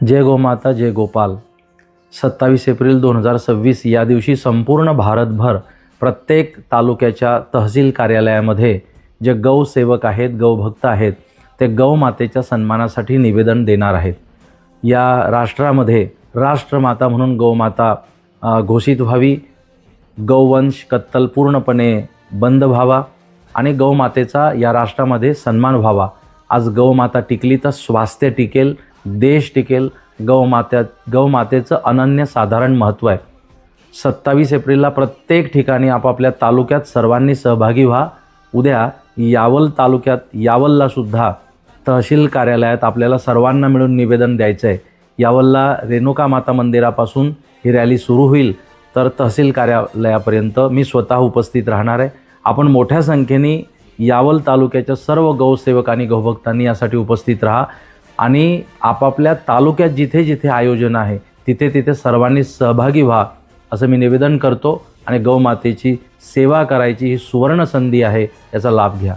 जय गोमाता जय गोपाल. 27 एप्रिल 2026 या दिवशी संपूर्ण भारतभर प्रत्येक तालुक्याच्या तहसील कार्यालयामध्ये जे गौसेवक आहेत, गौभक्त आहेत, ते गौमातेच्या सन्मानासाठी निवेदन देणार आहेत. या राष्ट्रामध्ये राष्ट्रमाता म्हणून गौमाता घोषित व्हावी, गौवंश कत्तल पूर्णपणे बंद व्हावा आणि गौमातेचा या राष्ट्रामध्ये सन्मान व्हावा. आज गौमाता टिकली तर स्वास्थ्य टिकेल, देश टिकेल. गौमातेचं अनन्यसाधारण महत्त्व आहे. 27 एप्रिलला प्रत्येक ठिकाणी आपापल्या तालुक्यात सर्वांनी सहभागी व्हा. उद्या यावल तालुक्यात यावललासुद्धा तहसील कार्यालयात आपल्याला सर्वांना मिळून निवेदन द्यायचं आहे. यावलला रेणुका माता मंदिरापासून ही रॅली सुरू होईल तर तहसील कार्यालयापर्यंत मी स्वतः उपस्थित राहणार आहे. आपण मोठ्या संख्येने यावल तालुक्याच्या सर्व गौसेवक आणि गौभक्तांनी यासाठी उपस्थित राहा आणि आपापल्या तालुक्यात जिथे जिथे आयोजन आहे तिथे तिथे सर्वांनी सहभागी व्हा असं मी निवेदन करतो. आणि गौमातेची सेवा करायची ही सुवर्ण संधी आहे, याचा लाभ घ्या.